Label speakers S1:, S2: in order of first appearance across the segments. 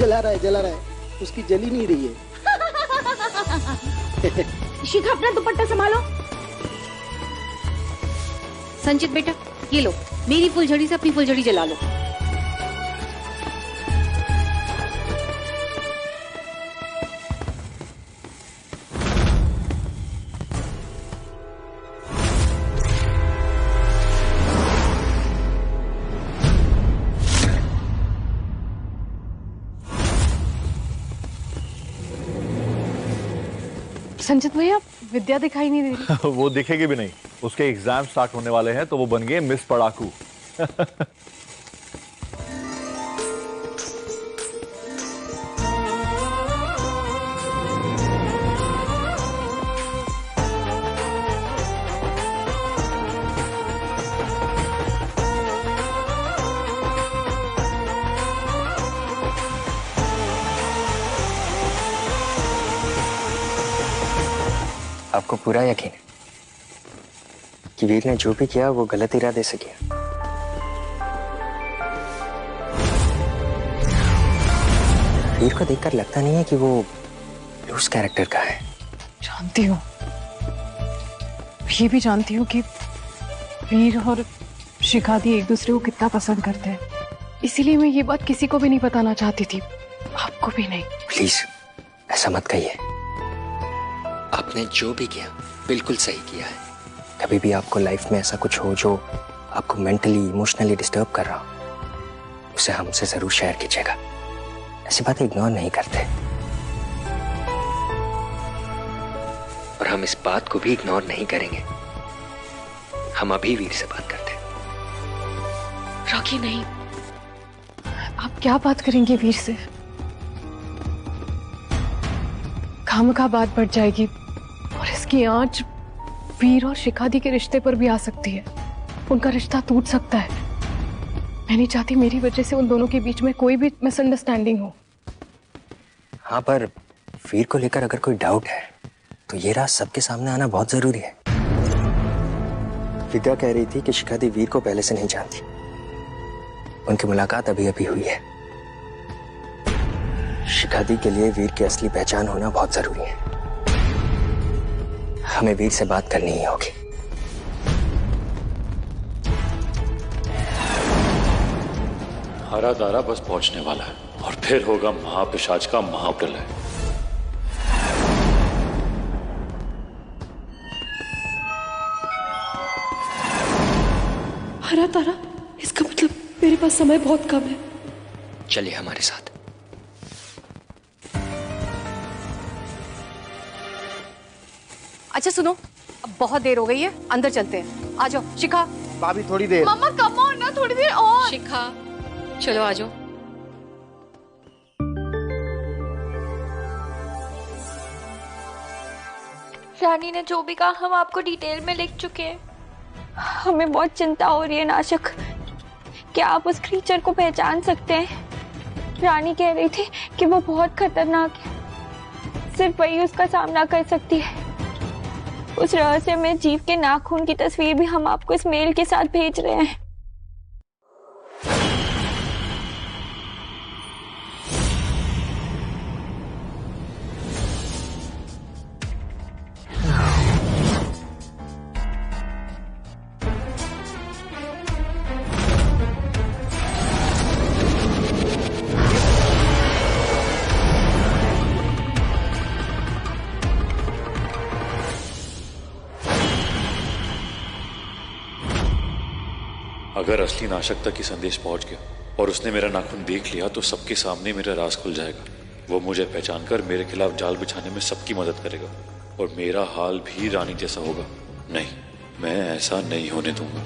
S1: जला रहा है, उसकी जल ही नहीं रही है।
S2: शिखा अपना दुपट्टा संभालो। संचित बेटा ये लो, मेरी फुलझड़ी से अपनी फुलझड़ी जला लो।
S3: संचित भैया विद्या दिखाई नहीं दे रही।
S4: वो दिखेगी भी नहीं, उसके एग्जाम स्टार्ट होने वाले हैं तो वो बन गए मिस पढ़ाकू।
S5: आपको पूरा यकीन है कि वीर ने जो भी किया वो गलत इरादे से किया? वीर को देखकर लगता नहीं है कि वो लूज कैरेक्टर का है।
S3: जानती हूँ, ये भी जानती हूँ कि वीर और शिखा दी एक दूसरे को कितना पसंद करते हैं, इसीलिए मैं ये बात किसी को भी नहीं बताना चाहती थी, आपको भी नहीं।
S5: प्लीज ऐसा मत कहिए। आपने जो भी किया बिल्कुल सही किया है। कभी भी आपको लाइफ में ऐसा कुछ हो जो आपको मेंटली इमोशनली डिस्टर्ब कर रहा हो, उसे हमसे जरूर शेयर कीजिएगा। ऐसी बातें इग्नोर नहीं करते, और हम इस बात को भी इग्नोर नहीं करेंगे। हम अभी वीर से बात करते हैं।
S3: रॉकी नहीं, आप क्या बात करेंगे वीर से? खामखा बात बढ़ जाएगी और इसकी आंच वीर और शिखा दी के रिश्ते पर भी आ सकती है। उनका रिश्ता टूट सकता है। मैं नहीं चाहती मेरी वजह से उन दोनों के बीच में कोई भी मिसअंडरस्टैंडिंग हो।
S5: हाँ, पर वीर को लेकर अगर कोई डाउट है तो ये राज सबके सामने आना बहुत जरूरी है। विद्या कह रही थी कि शिखा दी वीर को पहले से नहीं जानती, उनकी मुलाकात अभी अभी हुई है। शिखा दी के लिए वीर की असली पहचान होना बहुत जरूरी है। हमें वीर से बात करनी ही होगी।
S6: हरा दारा बस पहुंचने वाला है और फिर होगा महापिशाच का महाप्रलय।
S3: हरा तारा, इसका मतलब मेरे पास समय बहुत कम है।
S5: चलिए हमारे साथ।
S2: अच्छा सुनो, अब बहुत देर हो गई है, अंदर चलते हैं। आ जाओ शिखा।
S1: भाभी थोड़ी देर।
S2: मम्मा कम ऑन ना, थोड़ी देर और। शिखा चलो आ जाओ।
S7: रानी ने जो भी कहा हम आपको डिटेल में लिख चुके हैं। हमें बहुत चिंता हो रही है नाशक, क्या आप उस क्रीचर को पहचान सकते हैं? रानी कह रही थी कि वो बहुत खतरनाक है, सिर्फ वही उसका सामना कर सकती है। उस रहस्यमय जीव के नाखून की तस्वीर भी हम आपको इस मेल के साथ भेज रहे हैं।
S6: अगर असली नाशक तक ही संदेश पहुंच गया और उसने मेरा नाखून देख लिया तो सबके सामने मेरा राज खुल जाएगा। वो मुझे पहचान कर मेरे खिलाफ जाल बिछाने में सबकी मदद करेगा और मेरा हाल भी रानी जैसा होगा। नहीं, मैं ऐसा नहीं होने दूंगा।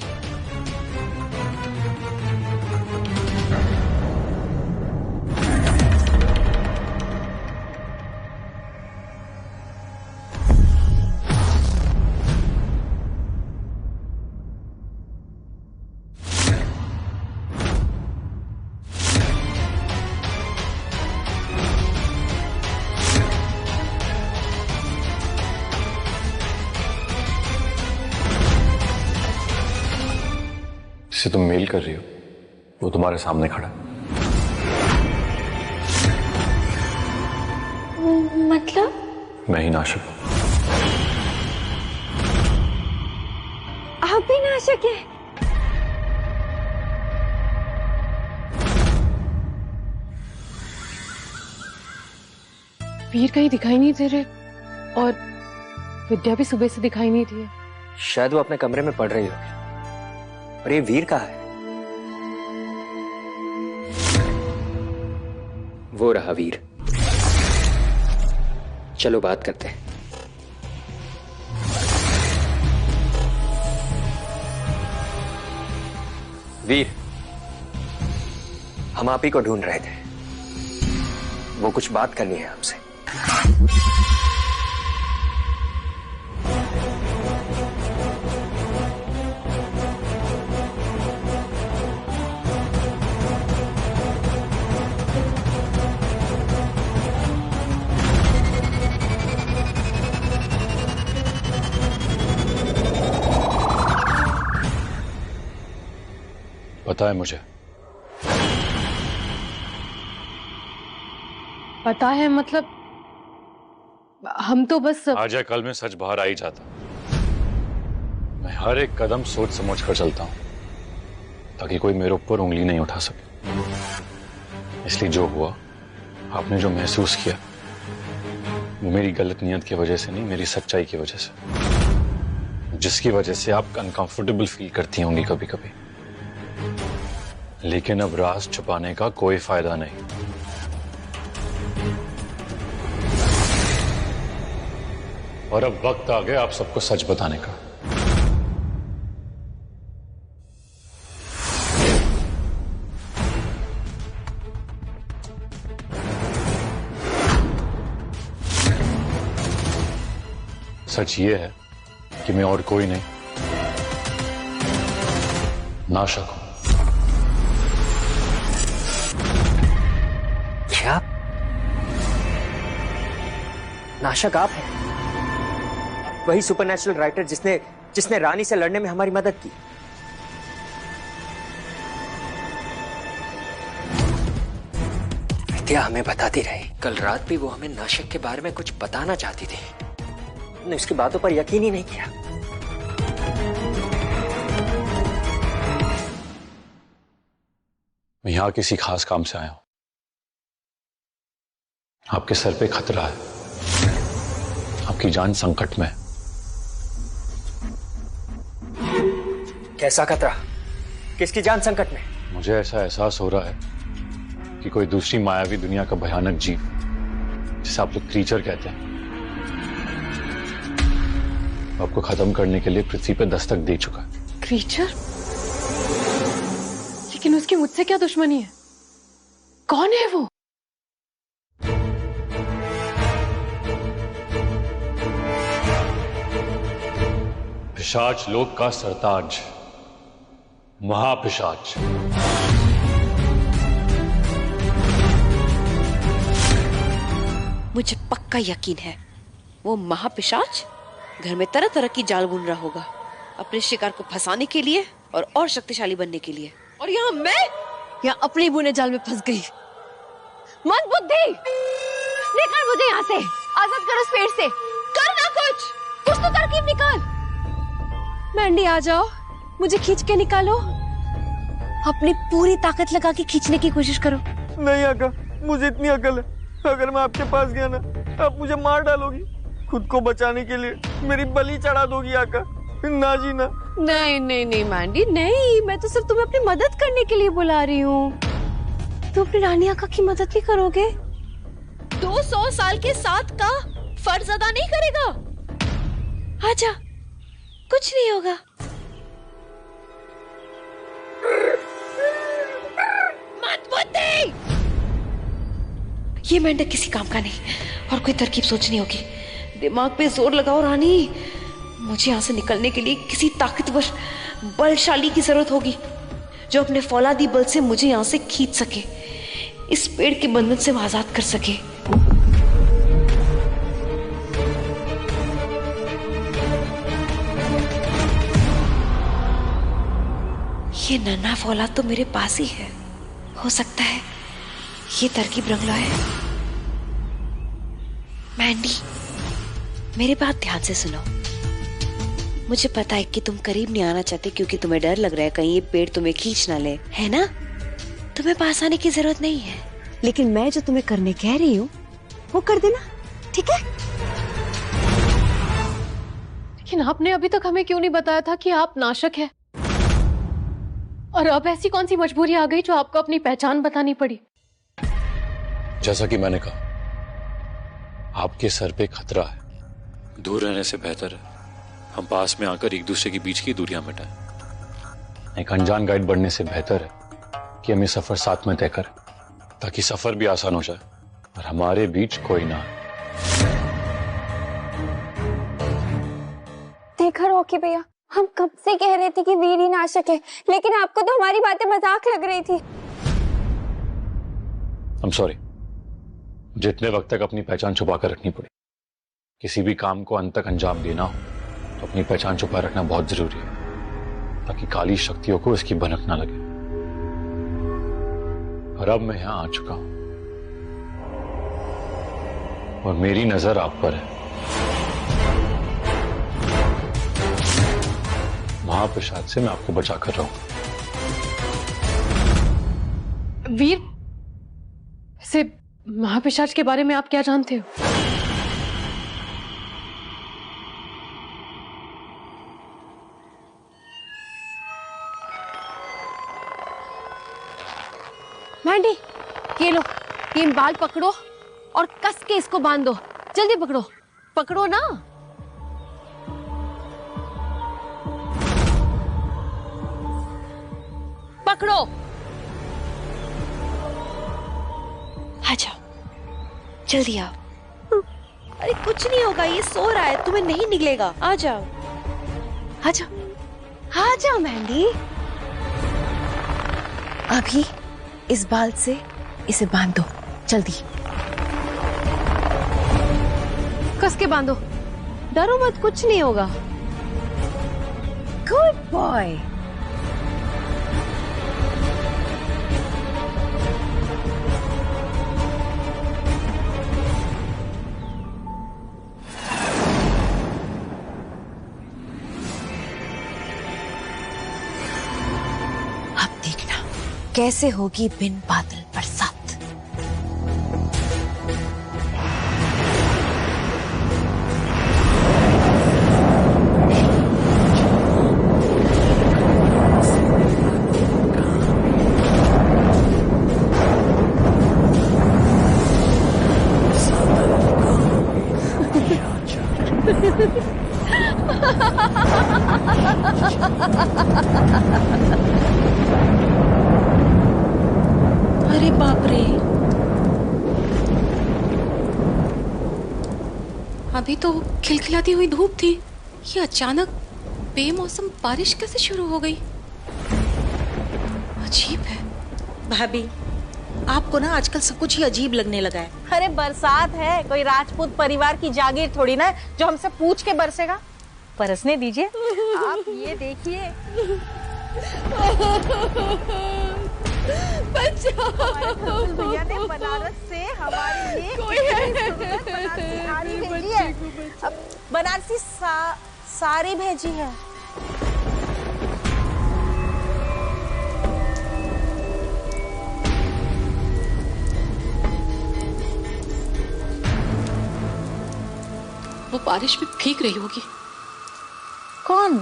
S6: जिसे तुम मेल कर रही हो वो तुम्हारे सामने खड़ा है।
S7: मतलब
S6: मैं ही नाशक हूं।
S7: आप भी नाशक हैं?
S3: वीर कहीं दिखाई नहीं दे रहे और विद्या भी सुबह से दिखाई नहीं दी है।
S5: शायद वो अपने कमरे में पढ़ रही होगी। और ये वीर कहाँ है? वो रहा वीर। चलो बात करते हैं। वीर, हम आप ही को ढूंढ रहे थे। वो कुछ बात करनी है आपसे।
S6: पता है मुझे।
S3: पता है मतलब हम तो बस
S6: आज या कल में सच बाहर आ ही जाता। मैं हर एक कदम सोच समझ कर चलता हूं ताकि कोई मेरे ऊपर उंगली नहीं उठा सके। इसलिए जो हुआ, आपने जो महसूस किया, वो मेरी गलत नियत की वजह से नहीं, मेरी सच्चाई की वजह से, जिसकी वजह से आप अनकंफर्टेबल फील करती होंगी कभी कभी। लेकिन अब राज छुपाने का कोई फायदा नहीं। और अब वक्त आ गया आप सबको सच बताने का। सच ये है कि मैं और कोई नहीं, नाशक हूं।
S5: क्या? नाशक आप हैं? वही सुपरनैचुरल राइटर जिसने रानी से लड़ने में हमारी मदद की। विद्या हमें बताती रही। कल रात भी वो हमें नाशक के बारे में कुछ बताना चाहती थी। हमने उसकी बातों पर यकीन ही नहीं किया।
S6: मैं यहां किसी खास काम से आया हूं। आपके सर पे खतरा है, आपकी जान संकट में है।
S5: कैसा खतरा? किसकी जान संकट में?
S6: मुझे ऐसा एहसास हो रहा है कि कोई दूसरी मायावी दुनिया का भयानक जीव, जिसे आप लोग क्रीचर कहते हैं, आपको खत्म करने के लिए पृथ्वी पे दस्तक दे चुका है।
S3: क्रीचर? लेकिन उसकी मुझसे क्या दुश्मनी है? कौन है वो?
S6: पिशाच लोक का सरताज, महापिशाच।
S2: मुझे पक्का यकीन है वो महापिशाच घर में तरह तरह की जाल बुन रहा होगा अपने शिकार को फंसाने के लिए और शक्तिशाली बनने के लिए। और यहाँ अपने बुने जाल में फंस गई।
S7: मत बुद्धि, निकल मुझे यहाँ से, आजाद कर उस पेड़ से।
S2: करना कुछ
S7: तो तरकीब निकाल। मैंडी आ जाओ, मुझे खींच के निकालो। अपनी पूरी ताकत लगा के खींचने की कोशिश करो।
S1: नहीं आका, मुझे इतनी अकल है। अगर मैं आपके पास गया ना, आप मुझे मार डालोगी। खुद को बचाने के लिए मेरी बलि चढ़ा दोगी आका। ना जी ना।
S7: नहीं नहीं नहीं मैंडी नहीं, मैं तो सिर्फ तुम्हें अपनी मदद करने के लिए बुला रही हूँ। तुम अपनी रानी आका की मदद भी करोगे?
S2: 200 साल के साथ का फर्ज अदा नहीं करेगा?
S7: आजा, कुछ नहीं होगा।
S2: मत बुद्धि! ये मेंढक किसी काम का नहीं और कोई तरकीब सोचनी होगी। दिमाग पे जोर लगाओ रानी। मुझे यहाँ से निकलने के लिए किसी ताकतवर बलशाली की जरूरत होगी जो अपने फौलादी बल से मुझे यहाँ से खींच सके, इस पेड़ के बंधन से आजाद कर सके। ये नन्हा फौलाद तो मेरे पास ही है। हो सकता है ये तरकीब रंग लाए। मैंडी, मेरी बात ध्यान से सुनो। मुझे पता है कि तुम करीब नहीं आना चाहते क्योंकि तुम्हें डर लग रहा है कहीं ये पेड़ तुम्हें खींच ना ले, है ना? तुम्हें पास आने की जरूरत नहीं है, लेकिन मैं जो तुम्हें करने कह रही हूँ वो कर देना, ठीक है?
S3: लेकिन आपने अभी तक हमें क्यों नहीं बताया था कि आप नाशक हैं? और अब ऐसी कौन सी मजबूरी आ गई जो आपको अपनी पहचान बतानी पड़ी?
S6: जैसा कि मैंने कहा, आपके सर पे खतरा है। दूर रहने से बेहतर है हम पास में आकर एक दूसरे के बीच की दूरियां मिटाएं। एक अनजान गाइड बनने से बेहतर है कि हम ये सफर साथ में तय करें, ताकि सफर भी आसान हो जाए और हमारे बीच कोई ना आए।
S7: देखा रॉकी भैया, हम कब से कह रहे थे कि वीर ही नाशक है, लेकिन आपको तो हमारी बातें मजाक लग रही थी।
S6: I'm sorry, जितने वक्त तक अपनी पहचान छुपा कर रखनी पड़ी। किसी भी काम को अंत तक अंजाम देना हो तो अपनी पहचान छुपा रखना बहुत जरूरी है, ताकि काली शक्तियों को इसकी भनक ना लगे। और अब मैं यहां आ चुका हूं और मेरी नजर आप पर है। महाप्रसाद से मैं आपको बचा कर रहूंगा।
S3: वीर, से महापिशाच के बारे में आप क्या जानते हो?
S2: मैंडी, ये लो, ये बाल पकड़ो और कस के इसको बांध दो। जल्दी पकड़ो, पकड़ो ना। पकड़ो। आ जाओ, जल्दी आओ। अरे कुछ नहीं होगा, ये सो रहा है, तुम्हें नहीं निकलेगा। आ जाओ, आ जाओ, आ जाओ मैंडी। अभी इस बाल से इसे बांध दो, जल्दी। कस के बांधो, डरो मत, कुछ नहीं होगा। Good boy. अब देखना कैसे होगी बिन बादल बरसात। अरे बाप रे,
S3: अभी तो खिलखिलाती हुई धूप थी, ये अचानक बेमौसम बारिश कैसे शुरू हो गई? अजीब है।
S8: भाभी, आपको ना आजकल सब कुछ ही अजीब लगने लगा है।
S9: अरे बरसात है, कोई राजपूत परिवार की जागीर थोड़ी ना है जो हमसे पूछ के बरसेगा। बरसने दीजिए। आप ये देखिए, भैया ने बनारस से हमारे लिए बनारसी भेजी है। अब बनारसी साड़ी भेजी है।
S3: वो बारिश में भीग रही होगी।
S9: कौन?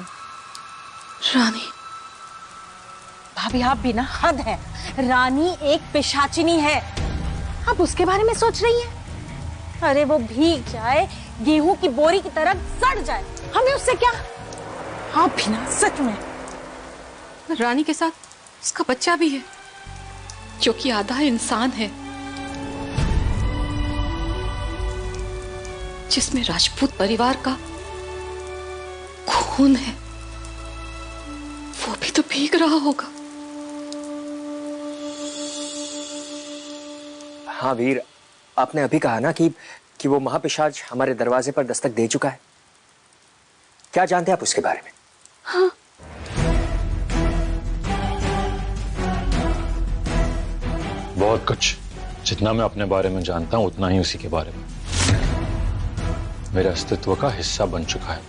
S3: रानी।
S9: भाभी आप भी ना, हद है। रानी एक पिशाचिनी है, आप उसके बारे में सोच रही हैं? अरे वो भीग जाए, गेहूं की बोरी की तरह सड़ जाए, हमें उससे क्या? आप भी ना, सच में।
S3: रानी के साथ उसका बच्चा भी है जो कि आधा इंसान है, जिसमें राजपूत परिवार का खून है। वो भी तो भीग रहा होगा।
S5: हाँ वीर, आपने अभी कहा ना कि वो महापिशाच हमारे दरवाजे पर दस्तक दे चुका है। क्या जानते हैं आप उसके बारे में?
S3: हाँ।
S6: बहुत कुछ। जितना मैं अपने बारे में जानता हूं उतना ही उसी के बारे में। मेरे अस्तित्व का हिस्सा बन चुका है।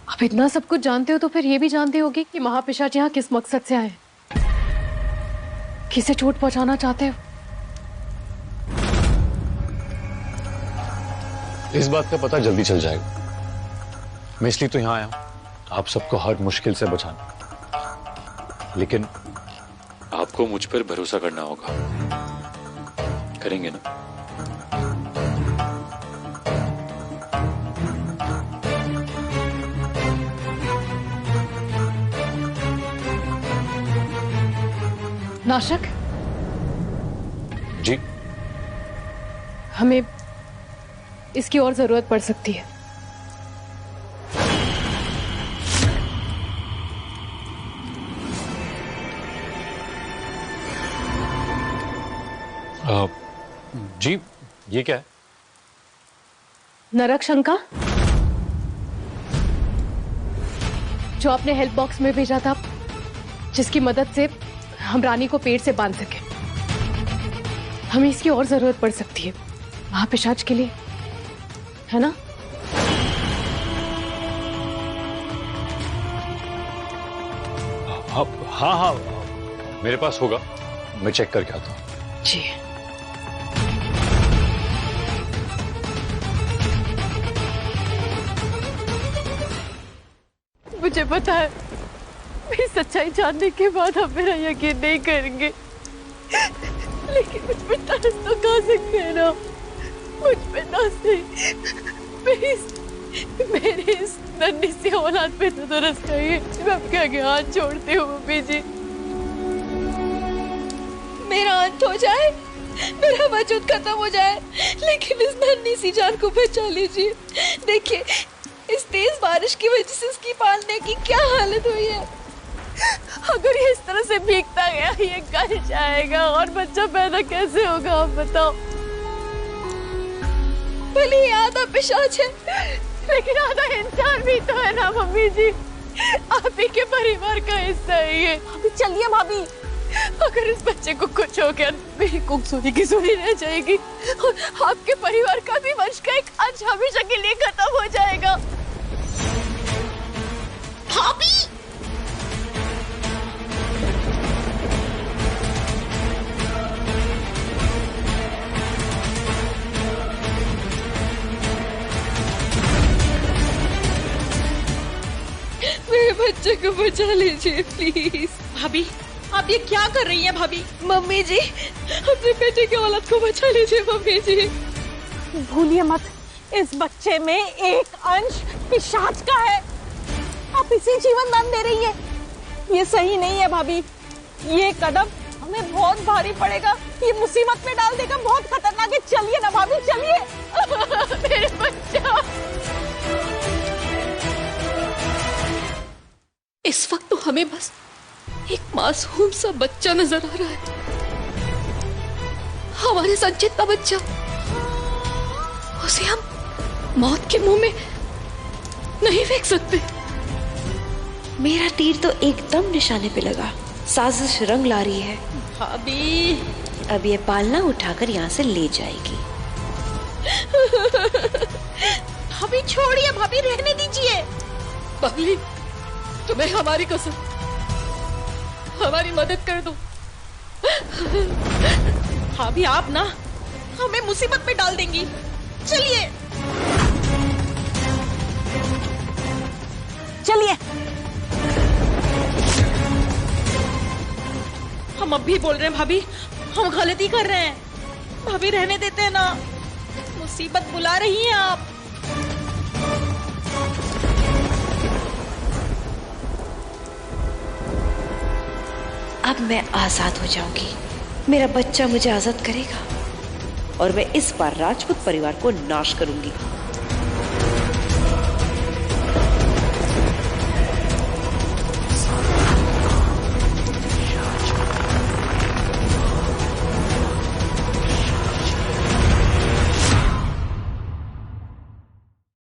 S3: आप इतना सब कुछ जानते हो तो फिर ये भी जानते होगे कि महापिशाच यहाँ किस मकसद से आए, किसे चोट पहुंचाना चाहते हो।
S6: इस बात का पता जल्दी चल जाएगा। मैं इसलिए तो यहाँ आया हूं, आप सबको हर मुश्किल से बचाना। लेकिन आपको मुझ पर भरोसा करना होगा। करेंगे ना?
S3: नाशक,
S6: जी।
S3: हमें इसकी और जरूरत पड़ सकती है।
S6: जी, ये क्या है?
S3: नरक शंका, जो आपने हेल्प बॉक्स में भेजा था, जिसकी मदद से हम रानी को पेड़ से बांध सके। हमें इसकी और जरूरत पड़ सकती है महापिशाच के लिए, है ना?
S6: हाँ, मेरे पास होगा, मैं चेक करके आता हूँ।
S3: जी। मुझे पता है मेरी सच्चाई जानने के बाद आप मेरा यकीन नहीं करेंगे, लेकिन मुझ पे तरस तो खा सकते हैं ना। मुझ पे तरस मेरे इस नन्ही सी औलाद पे तो तरस खाइए। मैं आपके आगे हाथ छोड़ती हूँ मम्मी जी।
S2: मेरा अंत हो जाए, मेरा वजूद खत्म हो जाए, लेकिन इस नन्ही सी जान को बचा लीजिए। देखिए, इस तेज बारिश की वजह से इसकी पालने की क्या हालत हुई है। अगर ये इस तरह से भीगता गया, ये गल जाएगा और बच्चा पैदा कैसे होगा, आप बताओ। भले ही आधा पिशाच है, लेकिन आधा इंसान भी तो है ना मम्मी जी। आप ही के परिवार का हिस्सा है ये।
S9: अभी चलिए भाभी।
S2: अगर इस बच्चे को कुछ हो गया, मेरी कुक सोनी की सोनी रह जाएगी और आपके परिवार का भी वंश का एक अंश हमेशा के लिए खत्म हो जाएगा। भाभी, मेरे बच्चे को बचा लीजिए प्लीज।
S9: भाभी, आप ये क्या कर रही हैं भाभी?
S2: मम्मी जी, अपने बेटे की औलाद को बचा लीजिए मम्मी जी।
S9: भूलिए मत, इस बच्चे में एक अंश पिशाच का है। आप इसे जीवन दान दे रही हैं। ये सही नहीं है भाभी। ये कदम हमें बहुत भारी पड़ेगा, ये मुसीबत में डाल देगा, बहुत खतरनाक है। चलिए ना भाभी, चलिए।
S2: मेरे बच्चा, इस वक्त तो हमें बस एक मासूम सा बच्चा नजर आ रहा है, हमारे साथ जितना बच्चा, उसे हम मौत के मुंह में नहीं फेंक सकते। मेरा तीर तो एकदम निशाने पे लगा। साजिश रंग ला रही है।
S9: भाभी,
S2: अब ये पालना उठाकर यहाँ से ले जाएगी।
S9: भाभी छोड़िए, भाभी रहने दीजिए।
S2: बबली, तुम्हें हमारी कसम, हमारी मदद कर दो।
S9: भाभी आप ना हमें मुसीबत में डाल देंगी। चलिए चलिए। हम अब भी बोल रहे हैं भाभी, हम गलती कर रहे हैं। भाभी रहने देते हैं ना, मुसीबत बुला रही हैं आप।
S2: अब मैं आजाद हो जाऊंगी, मेरा बच्चा मुझे आजाद करेगा और मैं इस बार राजपूत परिवार को नाश करूंगी।